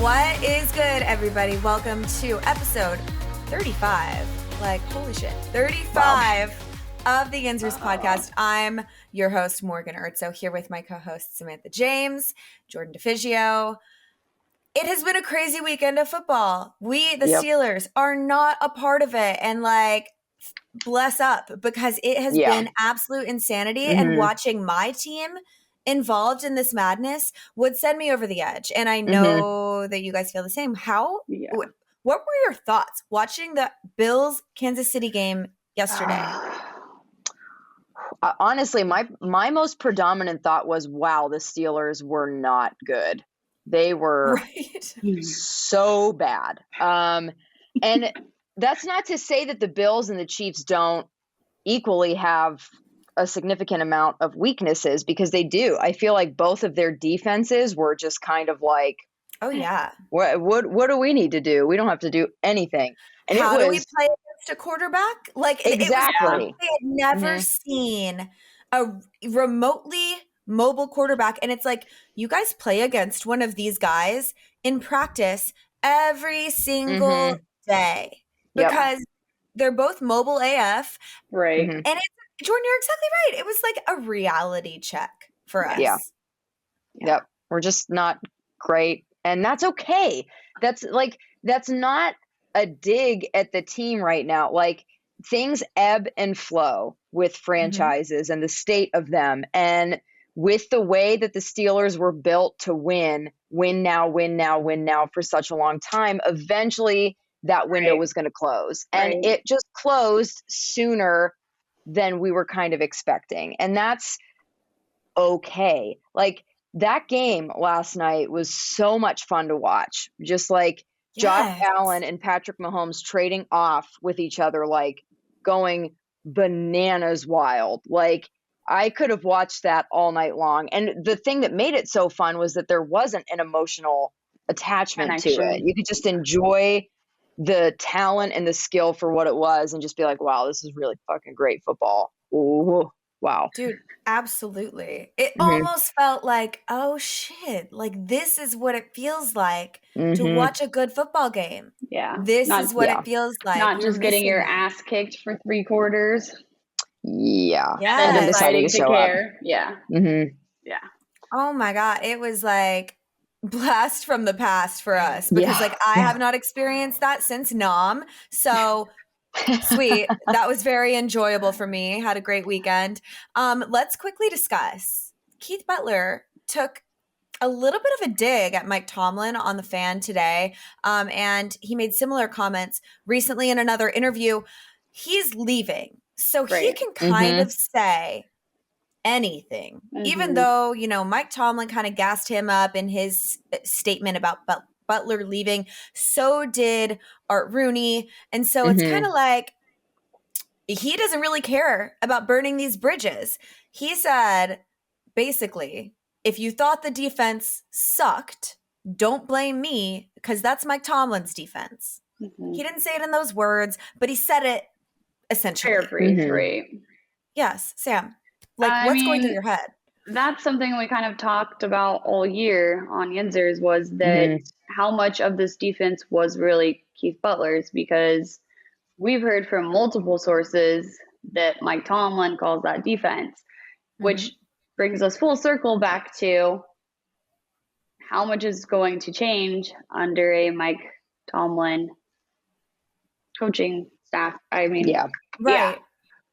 What is good, everybody? Welcome to episode 35. Like, holy shit. 35 of the Yinzhers podcast. I'm your host, Morgan Urtso, here with my co-host, Samantha James, Jordan DeFigio. It has been a crazy weekend of football. We, the Steelers, are not a part of it. And bless up, because it has been absolute insanity. And watching my team involved in this madness would send me over the edge. And I know that you guys feel the same. What were your thoughts watching the Bills Kansas City game yesterday? Honestly, my most predominant thought was, wow, the Steelers were not good. They were so bad. And that's not to say that the Bills and the Chiefs don't equally have a significant amount of weaknesses, because they do. I feel like both of their defenses were just kind of like, oh yeah, what do we need to do? We don't have to do anything. And how do we play against a quarterback? Like, exactly. They had never seen a remotely mobile quarterback. And it's like, you guys play against one of these guys in practice every single day, because they're both mobile AF. Right. And it's, Jordan, you're exactly right. It was like a reality check for us. Yep. We're just not great. And that's okay. That's not a dig at the team right now. Like, things ebb and flow with franchises and the state of them. And with the way that the Steelers were built to win now for such a long time, eventually that window was going to close. And it just closed sooner than we were kind of expecting. And that's okay. Like, that game last night was so much fun to watch. Just like Josh Allen and Patrick Mahomes trading off with each other, like going bananas wild. Like, I could have watched that all night long. And the thing that made it so fun was that there wasn't an emotional attachment to it. You could just enjoy the talent and the skill for what it was and just be like, wow, this is really fucking great football. Ooh, wow. Dude, absolutely. It almost felt like, oh shit, like this is what it feels like to watch a good football game. Yeah. This is what it feels like. Not just getting your ass kicked for 3 quarters. Yeah. And then deciding to show up. Yeah. Yeah. Oh my God. It was like blast from the past for us, because I have not experienced that since Nam. So sweet. That was very enjoyable for me. Had a great weekend. Let's quickly discuss. Keith Butler took a little bit of a dig at Mike Tomlin on the Fan today. And he made similar comments recently in another interview. He's leaving, so he can kind of say anything, even though, Mike Tomlin kind of gassed him up in his statement about Butler leaving. So did Art Rooney. And so it's kind of like, he doesn't really care about burning these bridges. He said, basically, if you thought the defense sucked, don't blame me, because that's Mike Tomlin's defense. He didn't say it in those words, but he said it essentially. Paraphrase, right? Yes, Sam. What's going through your head? That's something we kind of talked about all year on Yinzhers, was that how much of this defense was really Keith Butler's, because we've heard from multiple sources that Mike Tomlin calls that defense, which brings us full circle back to how much is going to change under a Mike Tomlin coaching staff.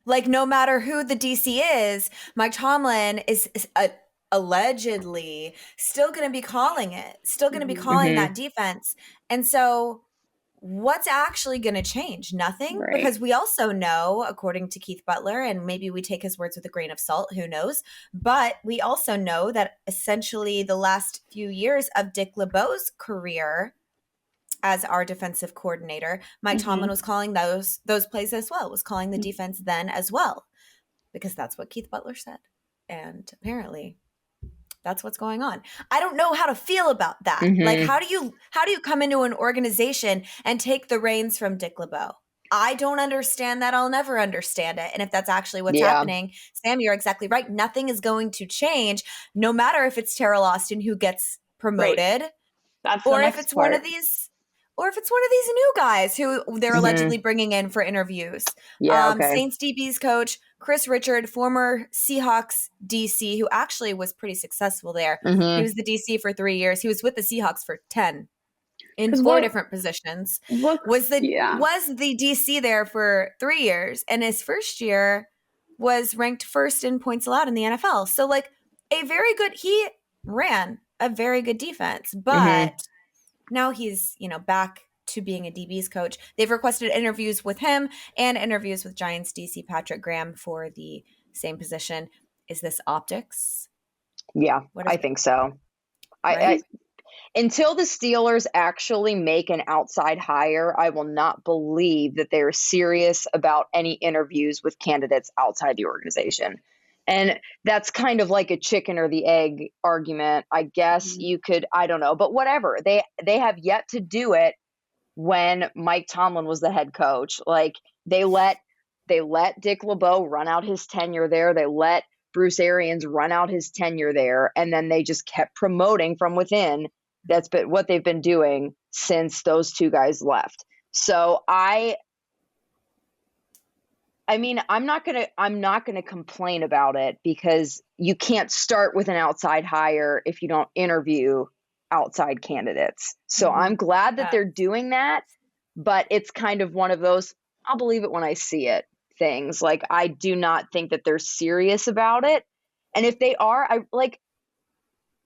Like, no matter who the DC is, Mike Tomlin is allegedly still going to be calling it, still going to be calling that defense. And so what's actually going to change? Nothing. Because we also know, according to Keith Butler, and maybe we take his words with a grain of salt, who knows, but we also know that essentially the last few years of Dick LeBeau's career as our defensive coordinator, Mike Tomlin was calling those plays as well, was calling the defense then as well, because that's what Keith Butler said. And apparently that's what's going on. I don't know how to feel about that. Like, how do you come into an organization and take the reins from Dick LeBeau? I don't understand that. I'll never understand it. And if that's actually what's happening, Sam, you're exactly right. Nothing is going to change, no matter if it's Terrell Austin who gets promoted. That's the Or if next it's part. one of these new guys who they're allegedly bringing in for interviews. Yeah, okay. Saints DB's coach, Chris Richard, former Seahawks DC, who actually was pretty successful there. He was the DC for 3 years. He was with the Seahawks for 10 in 4 different positions. Was the DC there for 3 years, and his first year was ranked first in points allowed in the NFL. So like he ran a very good defense, but now he's, back to being a DB's coach. They've requested interviews with him and interviews with Giants DC Patrick Graham for the same position. Is this optics? Yeah, I think so. Right? Until the Steelers actually make an outside hire, I will not believe that they're serious about any interviews with candidates outside the organization. And that's kind of like a chicken or the egg argument. I guess you could, I don't know, but whatever. They have yet to do it when Mike Tomlin was the head coach. Like they let Dick LeBeau run out his tenure there. They let Bruce Arians run out his tenure there. And then they just kept promoting from within. That's been what they've been doing since those two guys left. So I mean, I'm not gonna complain about it because you can't start with an outside hire if you don't interview outside candidates. So I'm glad that they're doing that, but it's kind of one of those I'll believe it when I see it things. Like I do not think that they're serious about it. And if they are,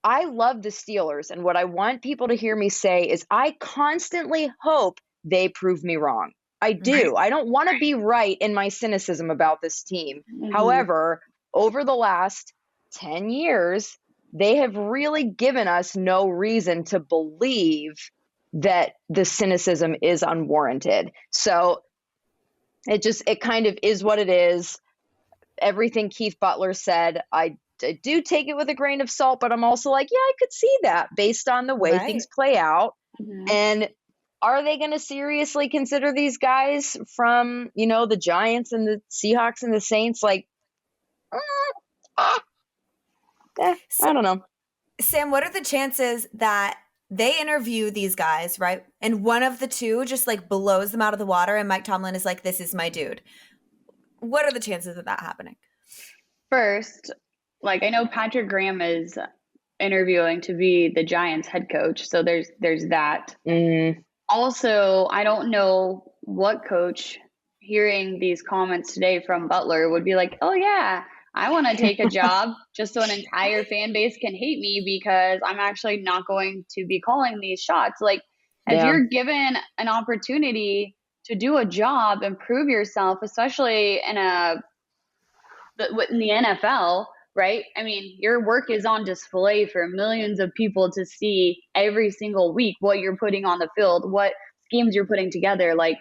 I love the Steelers, and what I want people to hear me say is I constantly hope they prove me wrong. I do. I don't want to be right in my cynicism about this team. However, over the last 10 years, they have really given us no reason to believe that the cynicism is unwarranted. So it kind of is what it is. Everything Keith Butler said, I do take it with a grain of salt, but I'm also like, yeah, I could see that based on the way things play out. And are they going to seriously consider these guys from, the Giants and the Seahawks and the Saints? Like, I don't know. Sam, what are the chances that they interview these guys, right? And one of the two just like blows them out of the water and Mike Tomlin is like, this is my dude. What are the chances of that happening? First, like I know Patrick Graham is interviewing to be the Giants head coach. So there's that. Also, I don't know what coach hearing these comments today from Butler would be like, oh yeah, I want to take a job just so an entire fan base can hate me because I'm actually not going to be calling these shots. Like if you're given an opportunity to do a job and prove yourself, especially in the NFL, right? I mean, your work is on display for millions of people to see every single week, what you're putting on the field, what schemes you're putting together. Like,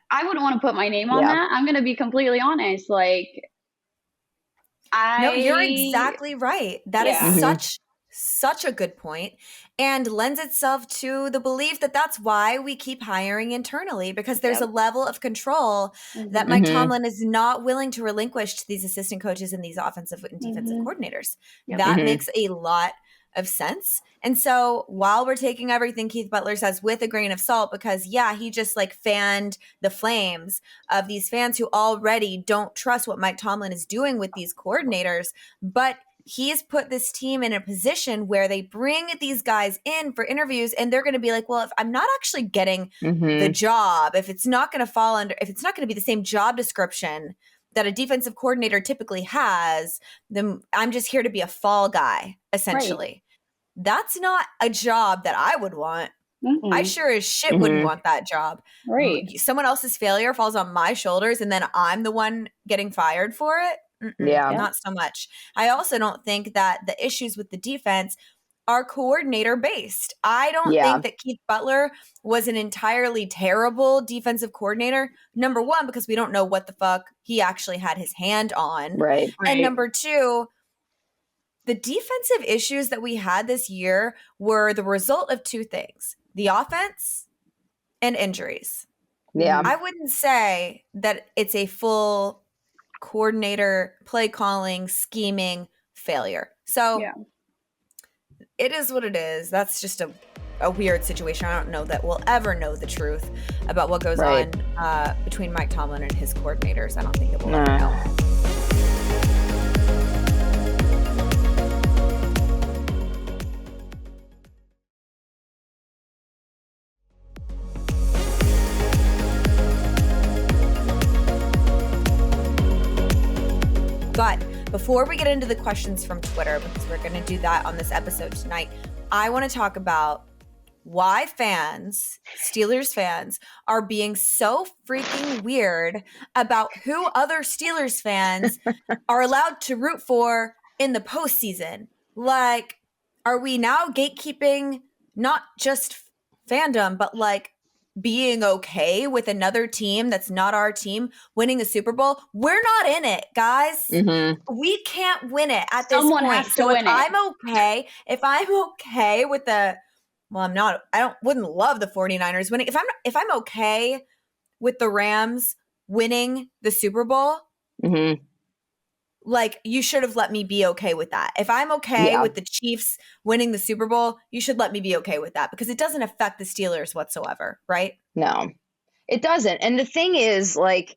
I wouldn't want to put my name on that. I'm going to be completely honest. Like, No, you're exactly right. That is such a good point and lends itself to the belief that that's why we keep hiring internally because there's a level of control that Mike Tomlin is not willing to relinquish to these assistant coaches and these offensive and defensive coordinators. That makes a lot of sense. And so while we're taking everything Keith Butler says with a grain of salt, because he just like fanned the flames of these fans who already don't trust what Mike Tomlin is doing with these coordinators, but he's put this team in a position where they bring these guys in for interviews and they're going to be like, well, if I'm not actually getting the job, if it's not going to be the same job description that a defensive coordinator typically has, then I'm just here to be a fall guy, essentially. That's not a job that I would want. I sure as shit wouldn't want that job. Someone else's failure falls on my shoulders and then I'm the one getting fired for it. Not so much. I also don't think that the issues with the defense are coordinator based. I don't think that Keith Butler was an entirely terrible defensive coordinator. Number one, because we don't know what the fuck he actually had his hand on. And number two, the defensive issues that we had this year were the result of two things: the offense and injuries. I wouldn't say that it's a full coordinator, play calling, scheming failure. So it is what it is. That's just a a weird situation. I don't know that we'll ever know the truth about what goes on between Mike Tomlin and his coordinators. I don't think that we'll ever know. But before we get into the questions from Twitter, because we're going to do that on this episode tonight, I want to talk about why Steelers fans, are being so freaking weird about who other Steelers fans are allowed to root for in the postseason. Like, are we now gatekeeping not just fandom, but like being okay with another team that's not our team winning the Super Bowl? We're not in it, guys. We can't win it at this Someone point. has to So win it. if I'm okay with wouldn't love the 49ers winning. If I'm okay with the Rams winning the Super Bowl, like, you should have let me be okay with that. If I'm okay with the Chiefs winning the Super Bowl, you should let me be okay with that, because it doesn't affect the Steelers whatsoever, right? No, it doesn't. And the thing is, like,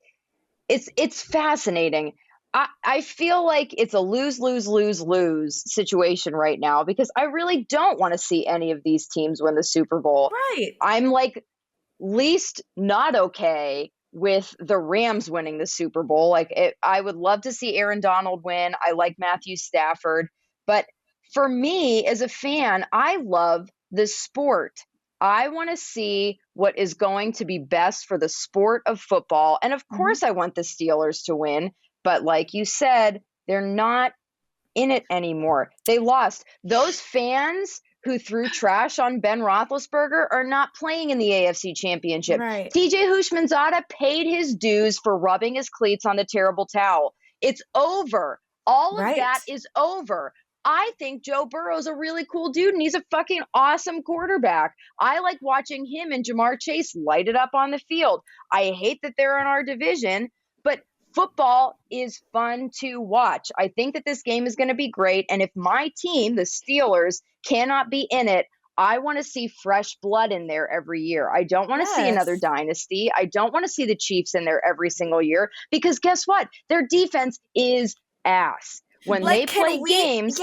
it's fascinating. I feel like it's a lose situation right now, because I really don't want to see any of these teams win the Super Bowl. Right. I'm like least not okay with the Rams winning the Super Bowl. Like, I would love to see Aaron Donald win. I like Matthew Stafford. But for me as a fan, I love the sport. I want to see what is going to be best for the sport of football. And of course, I want the Steelers to win. But like you said, they're not in it anymore. They lost. Those fans who threw trash on Ben Roethlisberger are not playing in the AFC Championship. Right. TJ Houshmandzadeh paid his dues for rubbing his cleats on the terrible towel. It's over. All of that is over. I think Joe Burrow's a really cool dude, and he's a fucking awesome quarterback. I like watching him and Jamar Chase light it up on the field. I hate that they're in our division, but football is fun to watch. I think that this game is going to be great. And if my team, the Steelers, cannot be in it, I want to see fresh blood in there every year. I don't want to see another dynasty. I don't want to see the Chiefs in there every single year, because guess what? Their defense is ass. When they play games,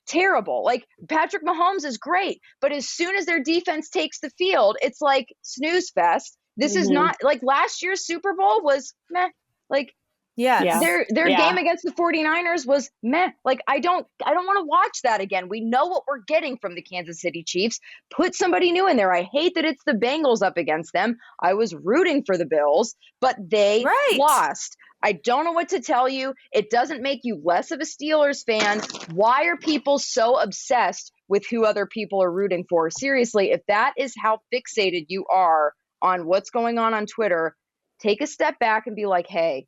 terrible. Like, Patrick Mahomes is great, but as soon as their defense takes the field, it's like snooze fest. This is not like last year's Super Bowl was meh. Like, their game against the 49ers was meh. Like, I don't want to watch that again. We know what we're getting from the Kansas City Chiefs. Put somebody new in there. I hate that it's the Bengals up against them. I was rooting for the Bills, but they lost. I don't know what to tell you. It doesn't make you less of a Steelers fan. Why are people so obsessed with who other people are rooting for? Seriously, if that is how fixated you are on what's going on Twitter, take a step back and be like, hey,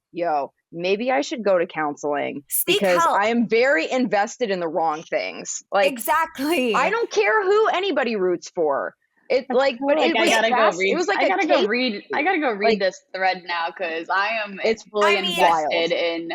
maybe I should go to counseling, because I am very invested in the wrong things. Like, exactly. I don't care who anybody roots for. It like, but it was I gotta fast. go read. It was like I gotta go read. I gotta go read like, this thread now, because it's fully invested wild. in.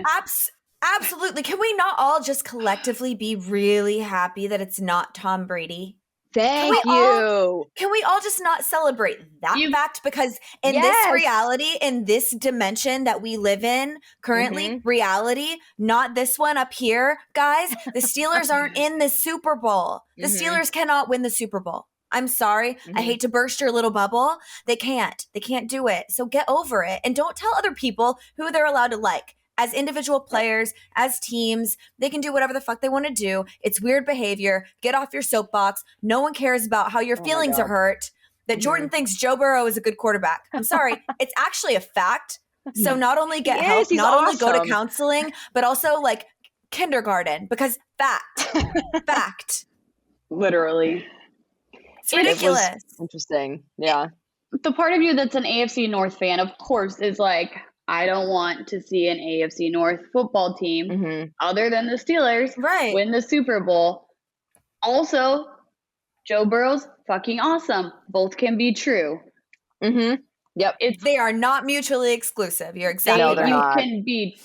Absolutely. Can we not all just collectively be really happy that it's not Tom Brady? Thank you. Can we all just not celebrate that fact? Because in this reality, in this dimension that we live in currently, reality, not this one up here, guys, the Steelers aren't in the Super Bowl. The Steelers cannot win the Super Bowl. I'm sorry. I hate to burst your little bubble. They can't do it. So get over it. And don't tell other people who they're allowed to like. As individual players, as teams, they can do whatever the fuck they want to do. It's weird behavior. Get off your soapbox. No one cares about how your feelings are hurt. That Jordan thinks Joe Burrow is a good quarterback. I'm sorry. It's actually a fact. So not only get help, not only go to counseling, but also like kindergarten, because fact. Literally. It's ridiculous. Interesting. Yeah. The part of you that's an AFC North fan, of course, is like, I don't want to see an AFC North football team other than the Steelers win the Super Bowl. Also, Joe Burrow's fucking awesome. Both can be true. Yep. They are not mutually exclusive. You're exactly right. right. You can be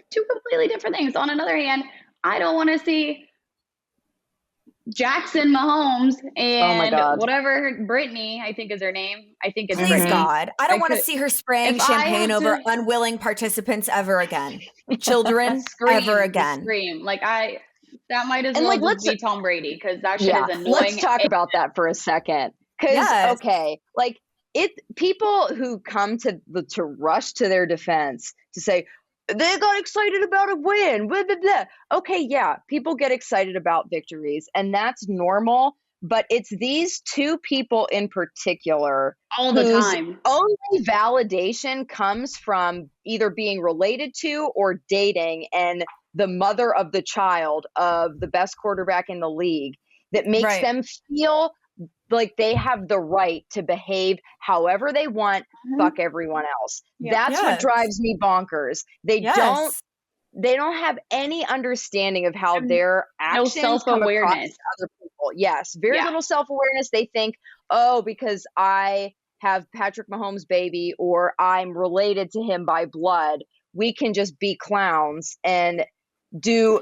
two completely different things. On another hand, I don't want to see Jackson Mahomes and God. whatever Brittany, I think is her name. I think it's Please Brittany. God, I don't want to see her spraying champagne over unwilling participants ever again. Children ever again. Scream. Like that might as well just be Tom Brady, because that shit is annoying. Let's talk about that for a second. Because okay, like people who come to rush to their defense to say they got excited about a win, blah, blah, blah. Okay, yeah, people get excited about victories, and that's normal. But it's these two people in particular all the time. Only validation comes from either being related to or dating, and the mother of the child of the best quarterback in the league, that makes them feel like they have the right to behave however they want, fuck everyone else. That's what drives me bonkers. They don't have any understanding of how their actions come across to other people. Yes, very little self-awareness. They think, oh, because I have Patrick Mahomes' baby or I'm related to him by blood, we can just be clowns and do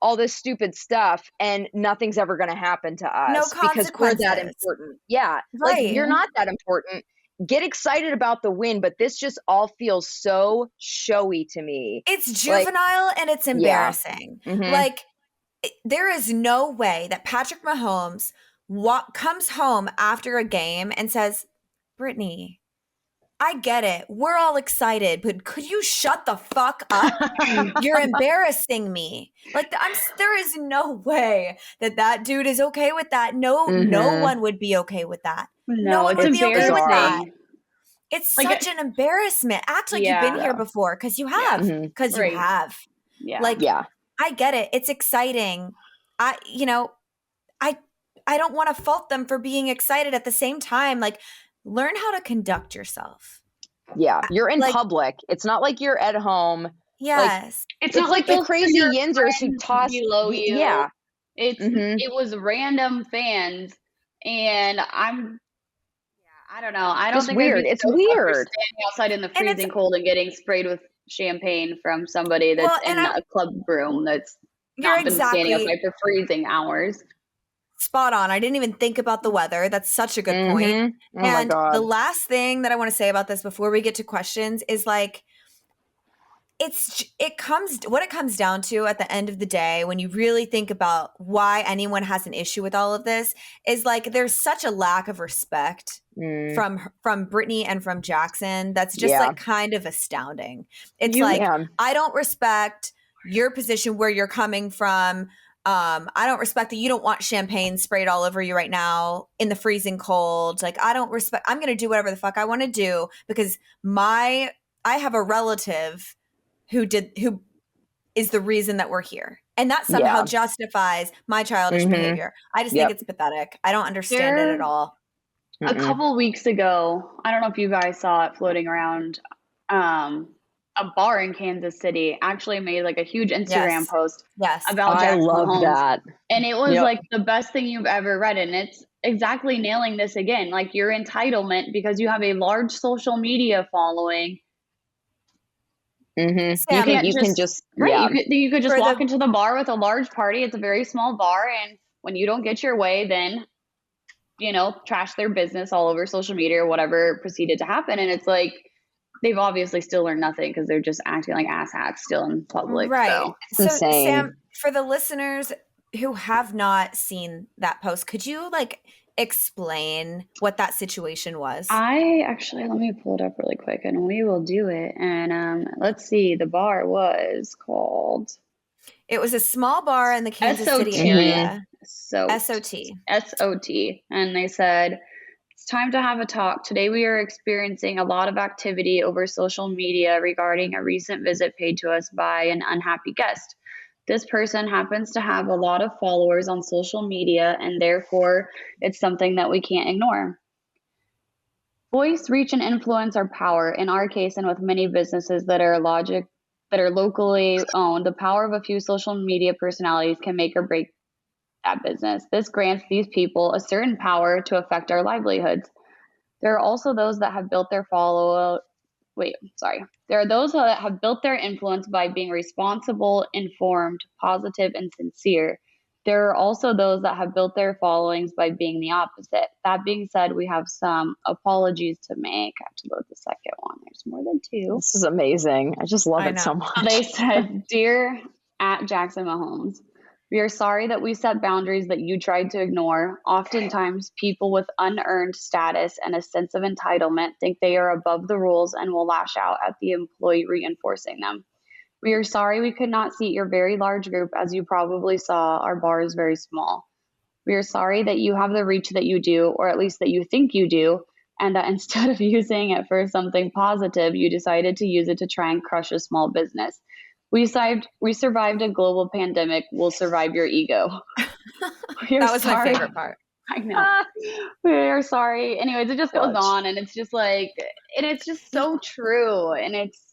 all this stupid stuff, and nothing's ever going to happen to us because we're that important. Yeah, like you're not that important. Get excited about the win, but this just all feels so showy to me. It's juvenile and it's embarrassing. Like, there is no way that Patrick Mahomes comes home after a game and says, Brittany, I get it. We're all excited, but could you shut the fuck up? You're embarrassing me. Like, there is no way that dude is okay with that. No one would be okay with that. No one would be okay with that. It's such an embarrassment. Act like you've been here before, because you have. Because you have. Yeah. Like, I get it. It's exciting. I don't want to fault them for being excited at the same time. Like, learn how to conduct yourself. Yeah, you're in public. It's not like you're at home. Yes. It's not like the crazy Yinzhers who toss below you. Yeah. It was random fans, and I don't know. I don't think weird. It's weird. Standing outside in the freezing cold and getting sprayed with champagne from somebody that's in a club room that's not been standing outside for freezing hours. Spot on. I didn't even think about the weather. That's such a good point. Oh and my God. The last thing that I want to say about this before we get to questions is like, what it comes down to at the end of the day, when you really think about why anyone has an issue with all of this, is like, there's such a lack of respect from Brittany and from Jackson. That's just like kind of astounding. It's I don't respect your position where you're coming from. I don't respect that you don't want champagne sprayed all over you right now in the freezing cold. Like, I'm going to do whatever the fuck I want to do because I have a relative who is the reason that we're here. And that somehow justifies my childish behavior. I just think it's pathetic. I don't understand it at all. A couple weeks ago, I don't know if you guys saw it floating around, a bar in Kansas City actually made like a huge Instagram post about Jackson Mahomes. That. And it was like the best thing you've ever read. And it's exactly nailing this again. Like, your entitlement because you have a large social media following. Sam, you could just walk into the bar with a large party. It's a very small bar. And when you don't get your way, then, trash their business all over social media or whatever proceeded to happen. And it's like, they've obviously still learned nothing because they're just acting like asshats still in public. Right. So insane. Sam, for the listeners who have not seen that post, could you explain what that situation was? Let me pull it up really quick and we will do it. And let's see, the bar was called. It was a small bar in the Kansas City area. SOT. And they said, it's time to have a talk. Today we are experiencing a lot of activity over social media regarding a recent visit paid to us by an unhappy guest. This person happens to have a lot of followers on social media, and therefore it's something that we can't ignore. Voice, reach, and influence are power. In our case, and with many businesses that are locally owned, the power of a few social media personalities can make or break that business. This grants these people a certain power to affect our livelihoods. There are also those that have built their There are those that have built their influence by being responsible, informed, positive, and sincere. there are also those that have built their followings by being the opposite. That being said, we have some apologies to make. I have to load the second one. There's more than 2. This is amazing. I just love it so much. They said, "Dear @Jackson Mahomes, we are sorry that we set boundaries that you tried to ignore. Oftentimes, people with unearned status and a sense of entitlement think they are above the rules and will lash out at the employee reinforcing them. We are sorry we could not seat your very large group. As you probably saw, our bar is very small. We are sorry that you have the reach that you do, or at least that you think you do, and that instead of using it for something positive, you decided to use it to try and crush a small business. We survived a global pandemic. We'll survive your ego." That was my favorite part. I know. We are sorry. Anyways, it just goes on, and it's just like, and it's just so true, and it's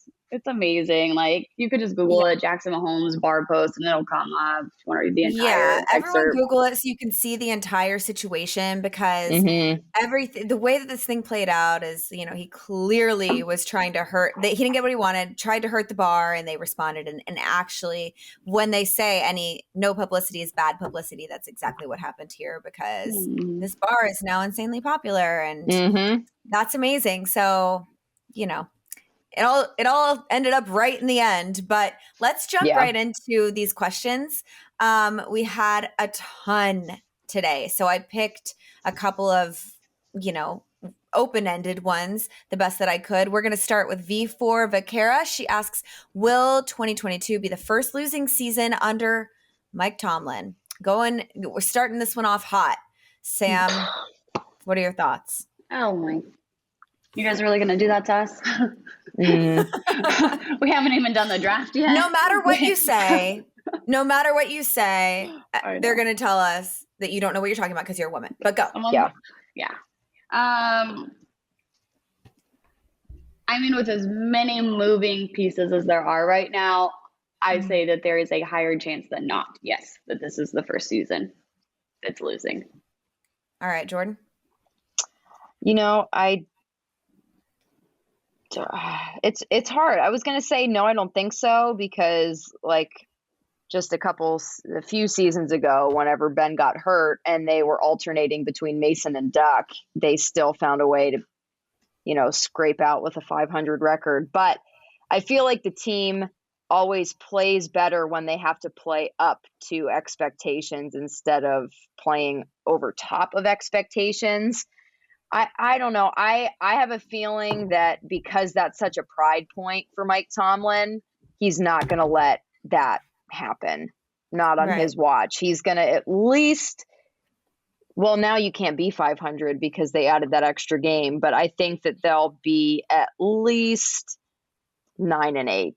amazing. Like, you could just Google it, Jackson Mahomes bar post, and it'll come up. If you want to read the entire everyone excerpt. Google it so you can see the entire situation, because everything, the way that this thing played out is, he clearly was trying to hurt. He didn't get what he wanted, tried to hurt the bar, and they responded. And actually, when they say no publicity is bad publicity, that's exactly what happened here, because this bar is now insanely popular, and that's amazing. So, It all ended up right in the end, but let's jump right into these questions. We had a ton today, so I picked a couple of, open-ended ones, the best that I could. We're going to start with V4 Vaquera. She asks, will 2022 be the first losing season under Mike Tomlin? We're starting this one off hot. Sam, what are your thoughts? Oh my! You guys are really going to do that to us? We haven't even done the draft yet. No matter what you say, they're going to tell us that you don't know what you're talking about because you're a woman. But go. Yeah. I mean, with as many moving pieces as there are right now, I say that there is a higher chance than not, yes, that this is the first season that's losing. All right, Jordan. It's hard. I was going to say, no, I don't think so, because just a few seasons ago, whenever Ben got hurt and they were alternating between Mason and Duck, they still found a way to, scrape out with a 500 record. But I feel like the team always plays better when they have to play up to expectations instead of playing over top of expectations. I don't know. I have a feeling that because that's such a pride point for Mike Tomlin, he's not going to let that happen. Not on his watch. He's going to at least, well, now you can't be 500 because they added that extra game, but I think that they'll be at least 9-8.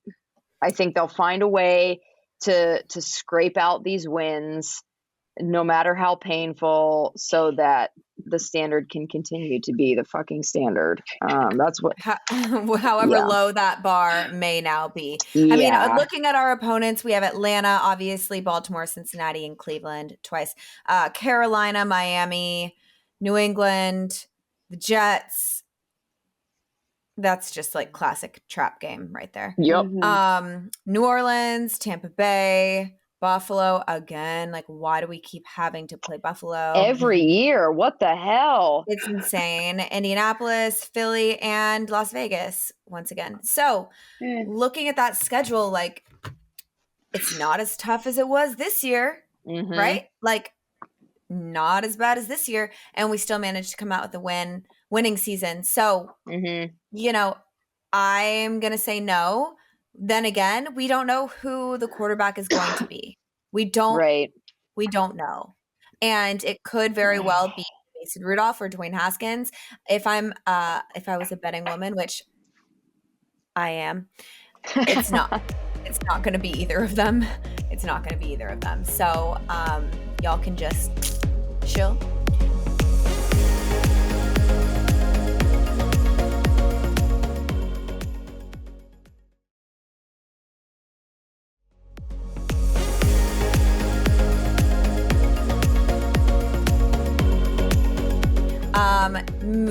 I think they'll find a way to scrape out these wins, no matter how painful, so that the standard can continue to be the fucking standard. That's what, however low that bar may now be. I mean, looking at our opponents, we have Atlanta, obviously, Baltimore, Cincinnati, and Cleveland twice. Carolina, Miami, New England, the Jets. That's just like classic trap game right there. Yep. New Orleans, Tampa Bay, Buffalo again. Like, why do we keep having to play Buffalo every year? What the hell? It's insane. Indianapolis, Philly, and Las Vegas once again. So looking at that schedule, like, it's not as tough as it was this year, right? Like, not as bad as this year. And we still managed to come out with a winning season. So, I'm going to say no. Then again, we don't know who the quarterback is going to be. We don't know. And it could very well be Mason Rudolph or Dwayne Haskins. If I was a betting woman, which I am, it's not going to be either of them. It's not going to be either of them. So, y'all can just chill.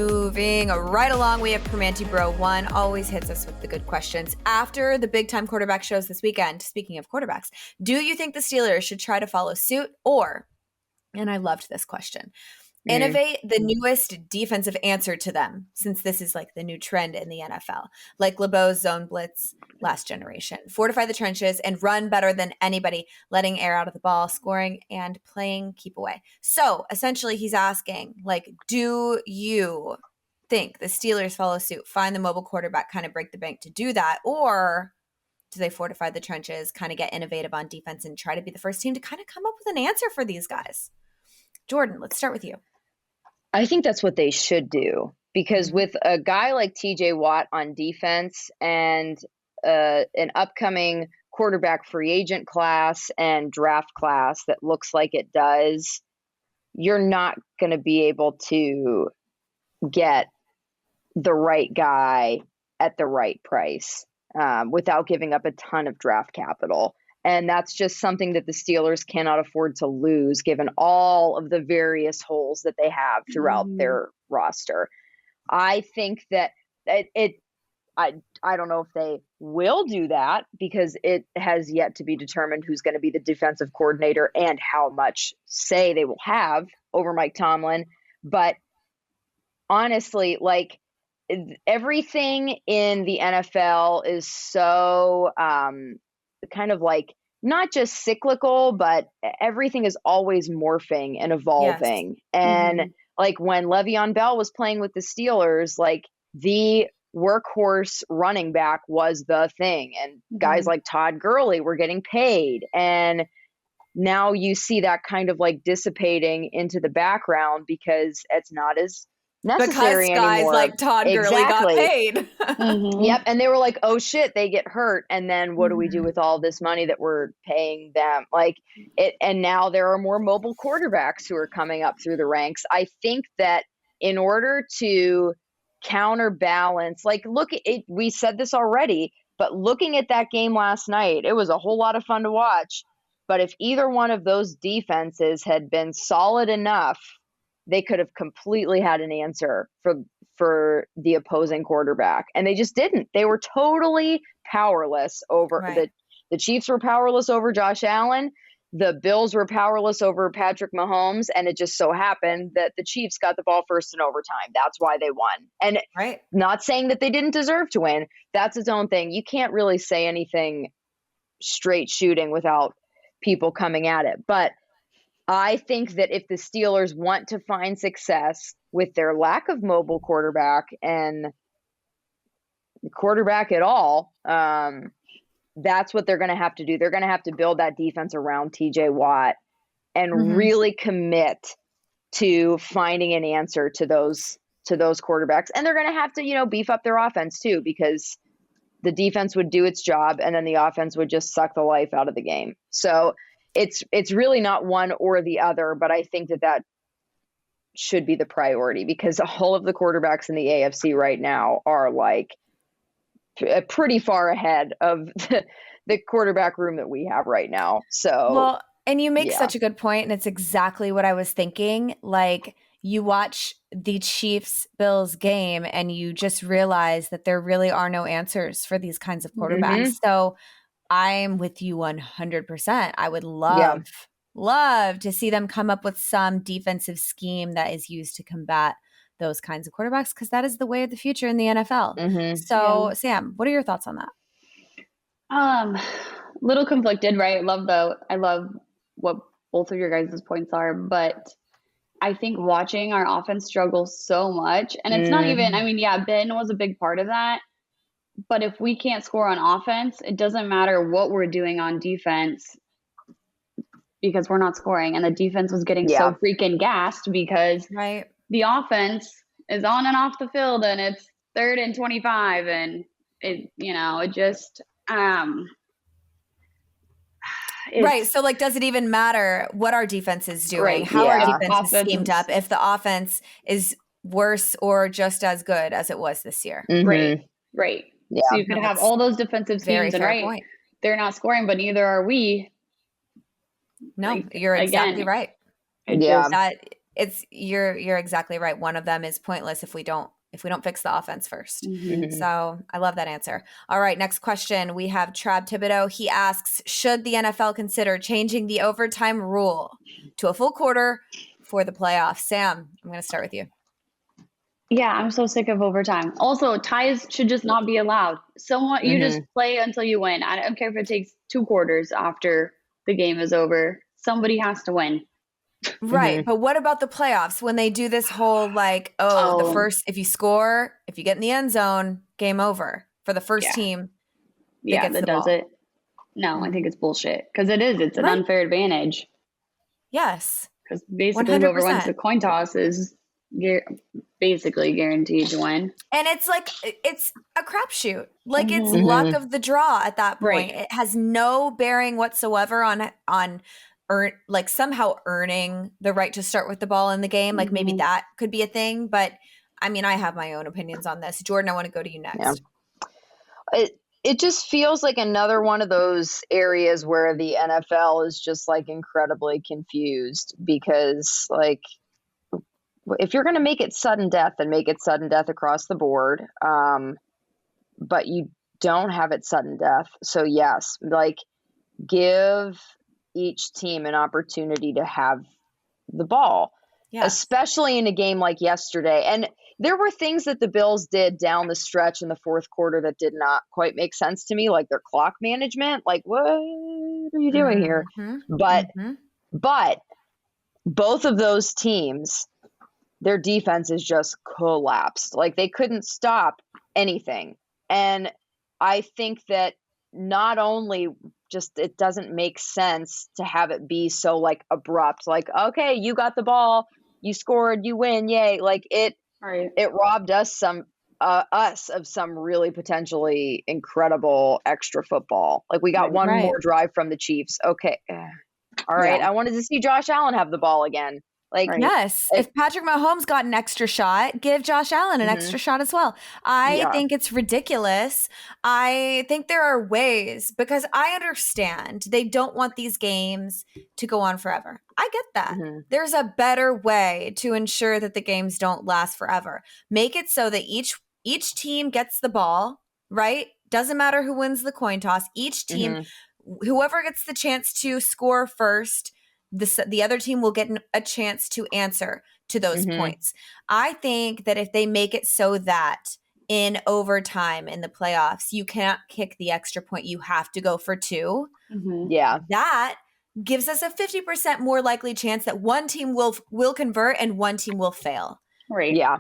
moving right along, we have Permanti Bro 1, always hits us with the good questions. After the big-time quarterback shows this weekend, speaking of quarterbacks, do you think the Steelers should try to follow suit or, and I loved this question, innovate the newest defensive answer to them, since this is like the new trend in the NFL, like LeBeau's zone blitz last generation. Fortify the trenches and run better than anybody, letting air out of the ball, scoring and playing keep away. So essentially he's asking, like, do you think the Steelers follow suit, find the mobile quarterback, kind of break the bank to do that, or do they fortify the trenches, kind of get innovative on defense and try to be the first team to kind of come up with an answer for these guys? Jordan, let's start with you. I think that's what they should do, because with a guy like TJ Watt on defense and an upcoming quarterback free agent class and draft class that looks like it does, you're not going to be able to get the right guy at the right price without giving up a ton of draft capital. And that's just something that the Steelers cannot afford to lose, given all of the various holes that they have throughout their roster. I think that I don't know if they will do that, because it has yet to be determined who's going to be the defensive coordinator and how much say they will have over Mike Tomlin. But honestly, like, everything in the NFL is so kind of like not just cyclical, but everything is always morphing and evolving. Yes. And like when Le'Veon Bell was playing with the Steelers, like the workhorse running back was the thing. And guys like Todd Gurley were getting paid. And now you see that kind of like dissipating into the background because it's not as necessary because guys anymore. Like Todd Gurley got paid. Yep. And they were like, oh shit, they get hurt. And then what do we do with all this money that we're paying them? Like it, and now there are more mobile quarterbacks who are coming up through the ranks. I think that in order to counterbalance, like look at it, we said this already, but looking at that game last night, it was a whole lot of fun to watch. But if either one of those defenses had been solid enough, they could have completely had an answer for the opposing quarterback. And they just didn't. They were totally powerless over the Chiefs were powerless over Josh Allen. The Bills were powerless over Patrick Mahomes. And it just so happened that the Chiefs got the ball first in overtime. That's why they won. And not saying that they didn't deserve to win. That's its own thing. You can't really say anything straight shooting without people coming at it. But I think that if the Steelers want to find success with their lack of mobile quarterback and quarterback at all, that's what they're going to have to do. They're going to have to build that defense around TJ Watt and really commit to finding an answer to those quarterbacks. And they're going to have to, beef up their offense too, because the defense would do its job and then the offense would just suck the life out of the game. So it's really not one or the other, but I think that should be the priority, because all of the quarterbacks in the AFC right now are like pretty far ahead of the quarterback room that we have right now. So, well, and you make such a good point, and it's exactly what I was thinking. Like, you watch the Chiefs-Bills game and you just realize that there really are no answers for these kinds of quarterbacks. So I'm with you 100%. I would love to see them come up with some defensive scheme that is used to combat those kinds of quarterbacks, because that is the way of the future in the NFL. So, Sam, what are your thoughts on that? Little conflicted, right? I love what both of your guys' points are, but I think watching our offense struggle so much, and it's not even, Ben was a big part of that. But if we can't score on offense, it doesn't matter what we're doing on defense, because we're not scoring. And the defense was getting so freaking gassed because the offense is on and off the field and it's 3rd and 25. And it just so like, does it even matter what our defense is doing? How our defense is schemed up if the offense is worse or just as good as it was this year? Right. Yeah. So you could have all those defensive schemes, and they're not scoring, but neither are we. No, you're exactly right. you're exactly right. One of them is pointless if we don't fix the offense first. Mm-hmm. So I love that answer. All right, next question. We have Trab Thibodeau. He asks, should the NFL consider changing the overtime rule to a full quarter for the playoffs? Sam, I'm going to start with you. Yeah, I'm so sick of overtime. Also, ties should just not be allowed. You just play until you win. I don't care if it takes 2 quarters after the game is over. Somebody has to win. Right. But what about the playoffs when they do this whole the first, if you get in the end zone, game over for the first team. That does it. No, I think it's bullshit because it's an unfair advantage. Yes. Because basically 100%. Whoever wins the coin toss is basically guaranteed to win. And it's a crapshoot. It's luck of the draw at that point. Right. It has no bearing whatsoever on somehow earning the right to start with the ball in the game. Maybe that could be a thing. But I mean, I have my own opinions on this. Jordan, I want to go to you next. Yeah. It just feels like another one of those areas where the NFL is just incredibly confused because if you're going to make it sudden death, then make it sudden death across the board. But you don't have it sudden death. So yes, give each team an opportunity to have the ball, especially in a game like yesterday. And there were things that the Bills did down the stretch in the fourth quarter that did not quite make sense to me, like their clock management. What are you doing here? But both of those teams, their defenses just collapsed. They couldn't stop anything. And I think that not only just it doesn't make sense to have it be so abrupt, okay, you got the ball, you scored, you win, yay. It robbed us of some really potentially incredible extra football. We got one more drive from the Chiefs. Okay. All right. I wanted to see Josh Allen have the ball again. Yes. If Patrick Mahomes got an extra shot, give Josh Allen an extra shot as well. I think it's ridiculous. I think there are ways, because I understand they don't want these games to go on forever. I get that. There's a better way to ensure that the games don't last forever. Make it so that each team gets the ball, right? Doesn't matter who wins the coin toss. Each team, whoever gets the chance to score first, the other team will get a chance to answer to those points. I think that if they make it so that in overtime in the playoffs, you cannot kick the extra point, you have to go for 2. That gives us a 50% more likely chance that one team will convert and one team will fail. Right. Yeah.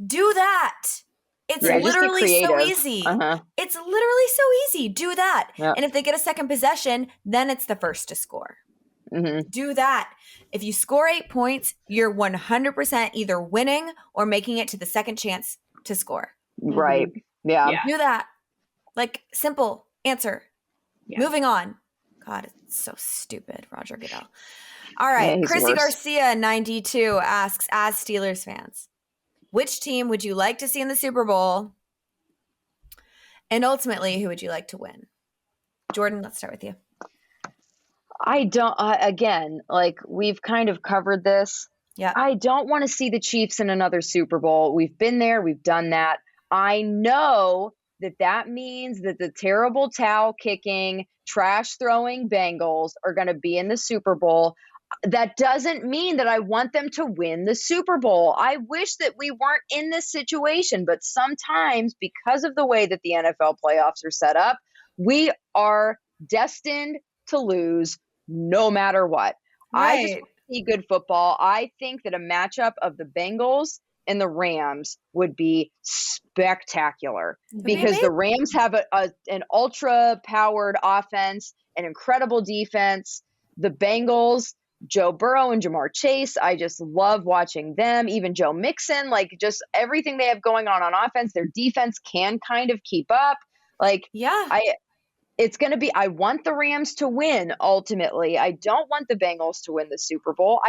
Do that. It's literally so easy. It's literally so easy. Do that. Yep. And if they get a second possession, then it's the first to score. Do that. If you score 8 points, you're 100% either winning or making it to the second chance to score. Right. Yeah. Do that. Simple answer. Yeah. Moving on. God, it's so stupid, Roger Goodell. All right. Chrissy Garcia, 92, asks, as Steelers fans, which team would you like to see in the Super Bowl? And ultimately, who would you like to win? Jordan, let's start with you. I don't, again, we've kind of covered this. Yeah. I don't want to see the Chiefs in another Super Bowl. We've been there. We've done that. I know that means that the terrible towel kicking, trash throwing Bengals are going to be in the Super Bowl. That doesn't mean that I want them to win the Super Bowl. I wish that we weren't in this situation, but sometimes because of the way that the NFL playoffs are set up, we are destined to lose no matter what. Right. I just want to see good football. I think that a matchup of the Bengals and the Rams would be spectacular because the Rams have an ultra-powered offense, an incredible defense. The Bengals, Joe Burrow and Jamar Chase, I just love watching them. Even Joe Mixon, just everything they have going on offense. Their defense can kind of keep up. It's going to be, I want the Rams to win ultimately. I don't want the Bengals to win the Super Bowl.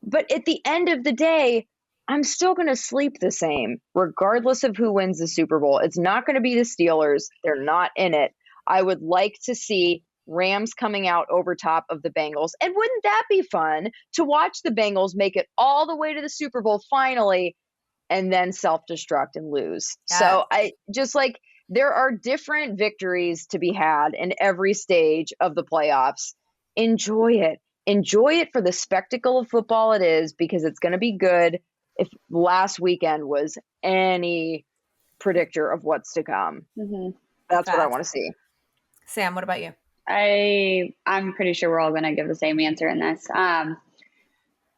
But at the end of the day, I'm still going to sleep the same, regardless of who wins the Super Bowl. It's not going to be the Steelers. They're not in it. I would like to see Rams coming out over top of the Bengals. And wouldn't that be fun to watch the Bengals make it all the way to the Super Bowl finally and then self-destruct and lose? Yes. So I just like, there are different victories to be had in every stage of the playoffs. Enjoy it. Enjoy it for the spectacle of football it is, because it's going to be good. If last weekend was any predictor of what's to come, that's what I want to see. Sam, what about you? I'm pretty sure we're all going to give the same answer in this.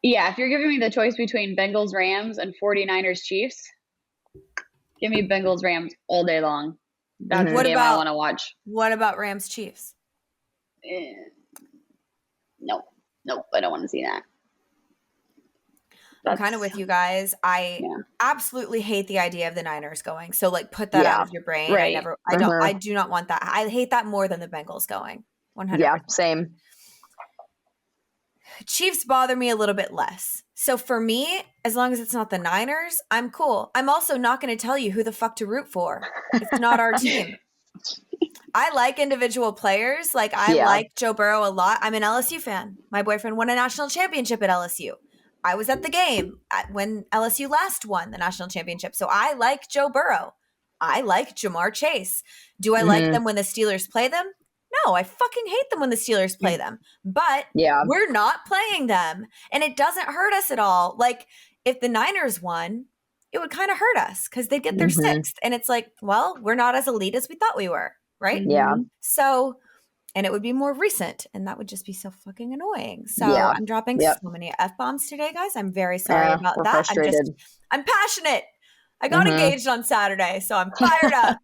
Yeah, if you're giving me the choice between Bengals, Rams, and 49ers, Chiefs, give me Bengals, Rams all day long. That's the game I want to watch. What about Rams, Chiefs? Nope, I don't want to see that. I'm kind of with you guys. I absolutely hate the idea of the Niners going. So like put that out of your brain. Right. I do not want that. I hate that more than the Bengals going. 100%. Yeah, same. Chiefs bother me a little bit less. So for me, as long as it's not the Niners, I'm cool. I'm also not going to tell you who the fuck to root for. It's not our team. I like individual players. Like I like Joe Burrow a lot. I'm an LSU fan. My boyfriend won a national championship at LSU. I was at the game when LSU last won the national championship. So I like Joe Burrow. I like Jamar Chase. Do I like them when the Steelers play them? No, I fucking hate them when the Steelers play them. But we're not playing them. And it doesn't hurt us at all. Like if the Niners won, it would kind of hurt us because they'd get their 6th. And it's like, well, we're not as elite as we thought we were. Right? Yeah. So, and it would be more recent, and that would just be so fucking annoying. So I'm dropping so many F-bombs today, guys. I'm very sorry about that. Frustrated. I'm passionate. I got engaged on Saturday, so I'm fired up.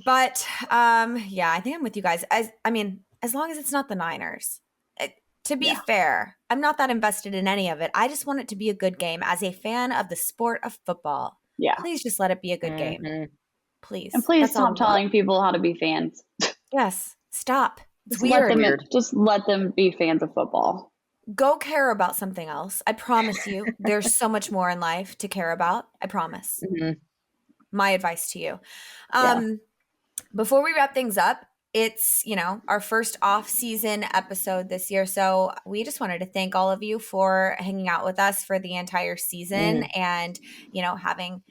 But I think I'm with you guys. As long as it's not the Niners. To be fair, I'm not that invested in any of it. I just want it to be a good game. As a fan of the sport of football, please just let it be a good game. Please. And please stop telling people how to be fans. Yes. Stop. It's weird. Just let them be fans of football. Go care about something else. I promise you. There's so much more in life to care about. I promise. My advice to you. Before we wrap things up, it's, our first off-season episode this year. So we just wanted to thank all of you for hanging out with us for the entire season and, having,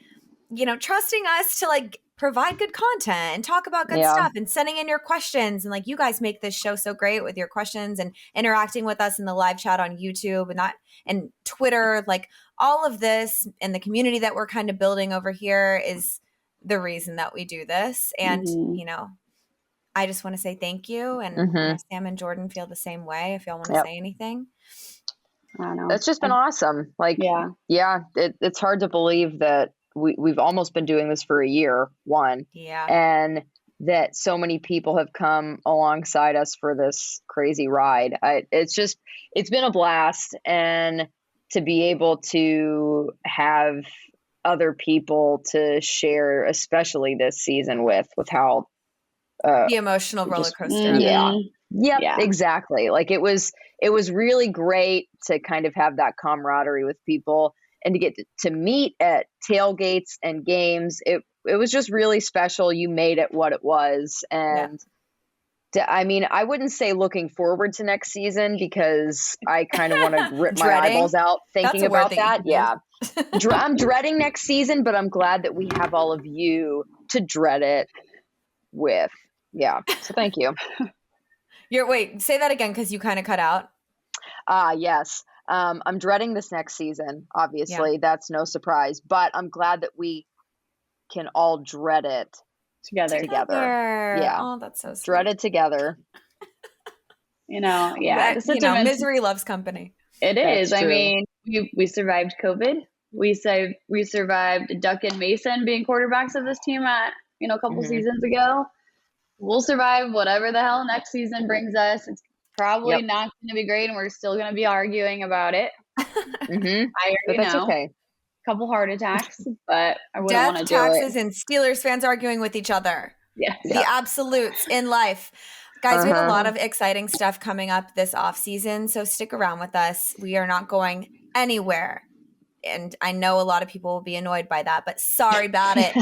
trusting us to like provide good content and talk about good stuff and sending in your questions. And like, you guys make this show so great with your questions and interacting with us in the live chat on YouTube and Twitter, like all of this and the community that we're kind of building over here is the reason that we do this. And, I just want to say thank you. And Sam and Jordan feel the same way. If y'all want to say anything. I don't know. That's just been awesome. Like, it's hard to believe that we've almost been doing this for a year, and that so many people have come alongside us for this crazy ride. It's been a blast, and to be able to have other people to share, especially this season with how the emotional roller coaster. Exactly. Like it was really great to kind of have that camaraderie with people and to get to meet at tailgates and games. It was just really special. You made it what it was. And I wouldn't say looking forward to next season because I kind of want to rip my eyeballs out thinking about that. Yeah. I'm dreading next season, but I'm glad that we have all of you to dread it with. Yeah. So thank you. Wait, say that again because you kind of cut out. Yes. I'm dreading this next season. Obviously, that's no surprise, but I'm glad that we can all dread it together. Yeah. Oh, that's so sweet. Dread it together. Misery loves company. It is. I mean, we survived COVID. We survived Duck and Mason being quarterbacks of this team at, a couple seasons ago. We'll survive whatever the hell next season brings us. It's probably not going to be great, and we're still going to be arguing about it. That's okay. Couple heart attacks, but I wouldn't want to do it. Death, taxes, and Steelers fans arguing with each other. Yes. The absolutes in life. Guys, we have a lot of exciting stuff coming up this off season, so stick around with us. We are not going anywhere. And I know a lot of people will be annoyed by that, but sorry about it.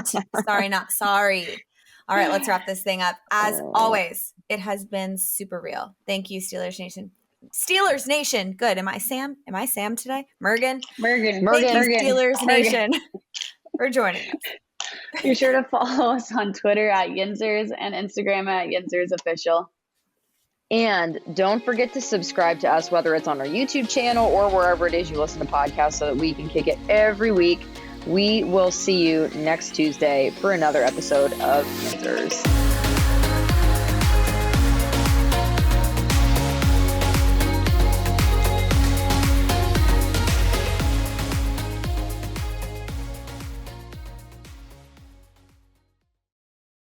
Sorry, not sorry. All right, let's wrap this thing up. As always, it has been super real. Thank you, Steelers Nation. Steelers Nation. Good. Am I Sam? Am I Sam today? Mergen. Thank you, Steelers Nation, for joining us. Be sure to follow us on Twitter at Yinzhers and Instagram at Yinzhers Official. And don't forget to subscribe to us, whether it's on our YouTube channel or wherever it is you listen to podcasts, so that we can kick it every week. We will see you next Tuesday for another episode of Yinzhers.